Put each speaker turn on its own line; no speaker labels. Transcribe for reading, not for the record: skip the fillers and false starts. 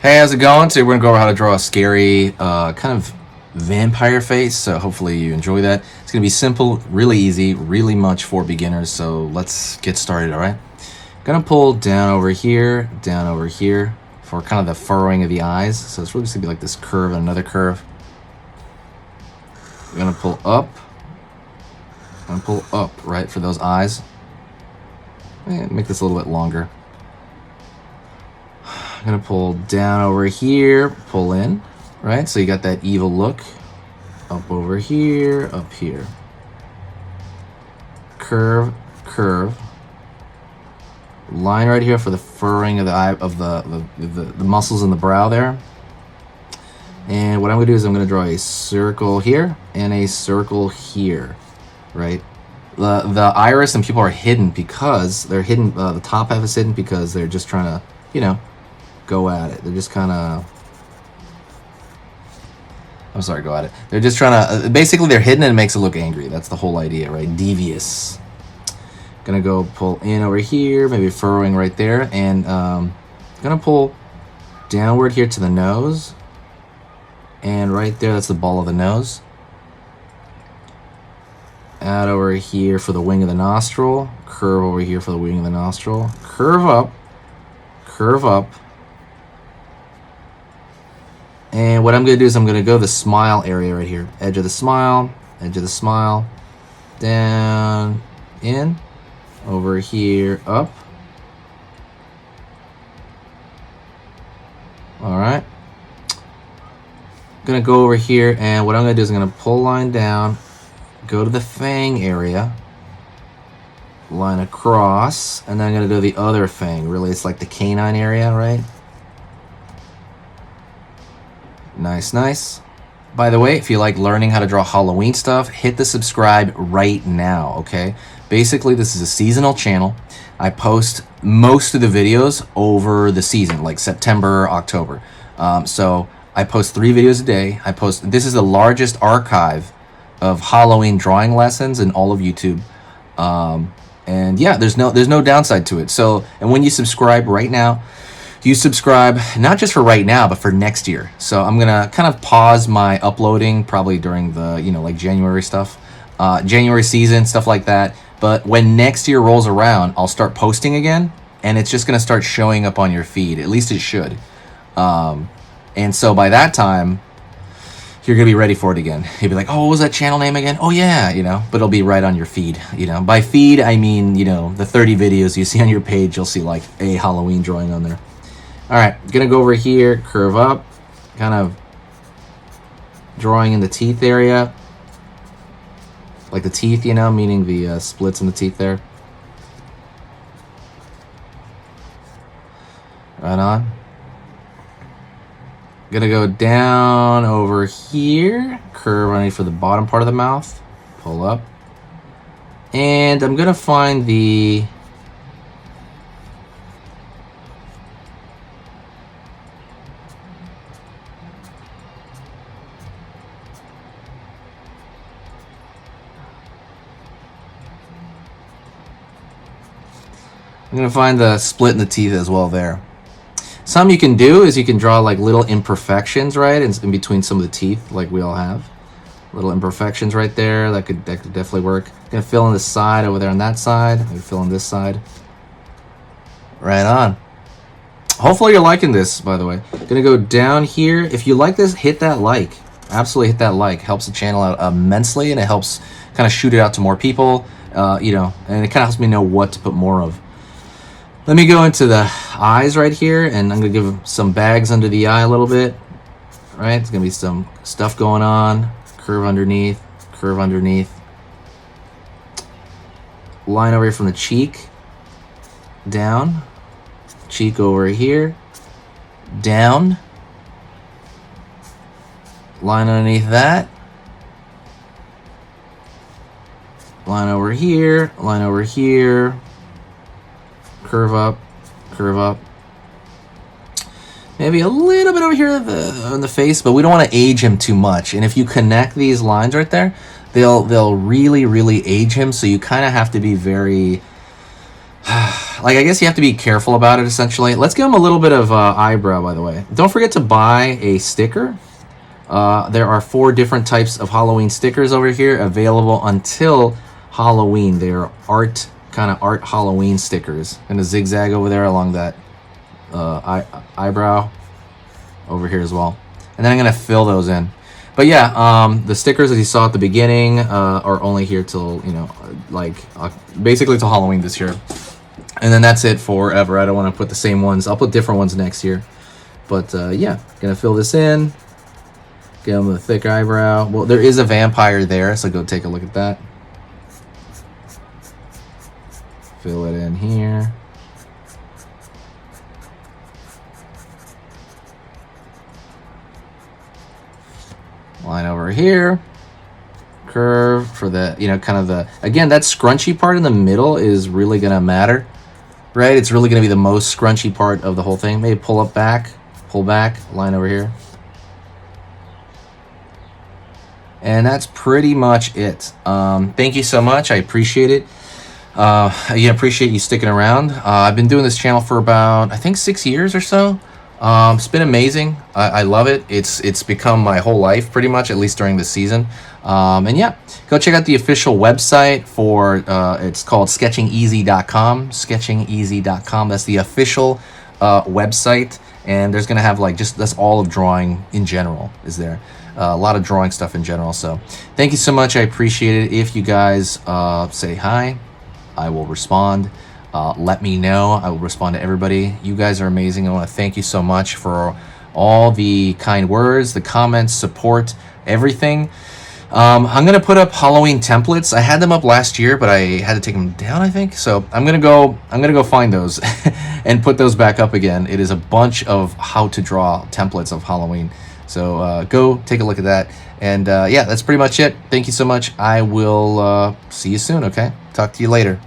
Hey, how's it going? Today we're gonna go over how to draw a scary kind of vampire face. So hopefully you enjoy that. It's gonna be simple, really easy, really much for beginners. So let's get started. All right. Gonna pull down over here for kind of the furrowing of the eyes. So it's really just gonna be like this curve and another curve. We're gonna pull up. Right for those eyes. Make this a little bit longer. I'm gonna pull down over here, pull in, right? So you got that evil look. Up over here, up here. Curve, curve. Line right here for the furrowing of the eye, of the muscles in the brow there. And what I'm gonna do is I'm gonna draw a circle here and a circle here, right? The iris and pupil are hidden because they're hidden. The top half is hidden because they're just trying to, go at it. They're just kind of, go at it. They're just trying to, basically they're hidden and it makes it look angry. That's the whole idea, right? Devious. Gonna go pull in over here, maybe furrowing right there, and gonna pull downward here to the nose. And right there, that's the ball of the nose. Out over here for the wing of the nostril. Curve over here for the wing of the nostril. Curve up. Curve up. And what I'm going to do is I'm going to go the smile area right here. Edge of the smile, down, in, over here, up. All right. I'm going to go over here, and what I'm going to do is I'm going to pull line down, go to the fang area, line across, and then I'm going to do the other fang. Really, it's like the canine area, right? Nice, nice. By the way, if you like learning how to draw Halloween stuff, hit the subscribe right now, okay? Basically, this is a seasonal channel. I post most of the videos over the season, like September, October. So I post 3 videos a day. This is the largest archive of Halloween drawing lessons in all of YouTube. And yeah, there's no downside to it. So, and when you subscribe right now, you subscribe not just for right now, but for next year. So I'm gonna kind of pause my uploading probably during the, like January stuff, January season, stuff like that. But when next year rolls around, I'll start posting again, and it's just gonna start showing up on your feed. At least it should. And so by that time, you're gonna be ready for it again. You'll be like, oh, what was that channel name again? Oh yeah, but it'll be right on your feed. By feed, I mean, the 30 videos you see on your page, you'll see like a Halloween drawing on there. All right, gonna go over here, curve up, kind of drawing in the teeth area. Like the teeth, meaning the splits in the teeth there. Right on. Gonna go down over here, curve underneath for the bottom part of the mouth, pull up. And I'm gonna find the split in the teeth as well there. Some you can do is you can draw like little imperfections, right, in between some of the teeth, like we all have. Little imperfections right there. That could definitely work. I'm gonna fill in the side over there on that side. I'm gonna fill in this side. Right on. Hopefully you're liking this, by the way. Gonna go down here. If you like this, hit that like. Absolutely hit that like. Helps the channel out immensely, and it helps kind of shoot it out to more people. And it kind of helps me know what to put more of. Let me go into the eyes right here, and I'm going to give some bags under the eye a little bit. All right, there's going to be some stuff going on. Curve underneath, curve underneath. Line over here from the cheek. Down. Cheek over here. Down. Line underneath that. Line over here, line over here. Curve up, curve up. Maybe a little bit over here on the face, but we don't want to age him too much. And if you connect these lines right there, they'll really age him. So you kind of have to be very like, I guess you have to be careful about it, essentially. Let's give him a little bit of eyebrow, by the way. Don't forget to buy a sticker. There are 4 different types of Halloween stickers over here available until Halloween. They are kind of art Halloween stickers. And a zigzag over there along that eyebrow over here as well. And then I'm going to fill those in. But yeah, the stickers, as you saw at the beginning, are only here till, basically till Halloween this year. And then that's it forever. I don't want to put the same ones. I'll put different ones next year. But yeah, going to fill this in. Give him a thick eyebrow. Well, there is a vampire there, so go take a look at that. Fill it in here. Line over here. Curve for the, kind of the, again, that scrunchy part in the middle is really going to matter, right? It's really going to be the most scrunchy part of the whole thing. Maybe pull back, line over here. And that's pretty much it. Thank you so much. I appreciate it. Appreciate you sticking around. I've been doing this channel for about, I think, 6 years or so. It's been amazing. I love it. It's become my whole life pretty much, at least during this season. And yeah, go check out the official website for, it's called sketchingeasy.com. Sketchingeasy.com. That's the official website. And there's going to have that's all of drawing in general is there. A lot of drawing stuff in general. So thank you so much. I appreciate it. If you guys say hi, I will respond. Let me know. I will respond to everybody. You guys are amazing. I want to thank you so much for all the kind words, the comments, support, everything. I'm gonna put up Halloween templates. I had them up last year, but I had to take them down, I think. So I'm gonna go find those and put those back up again. It is a bunch of how to draw templates of Halloween. So go take a look at that. And yeah, that's pretty much it. Thank you so much. I will see you soon. Okay, talk to you later.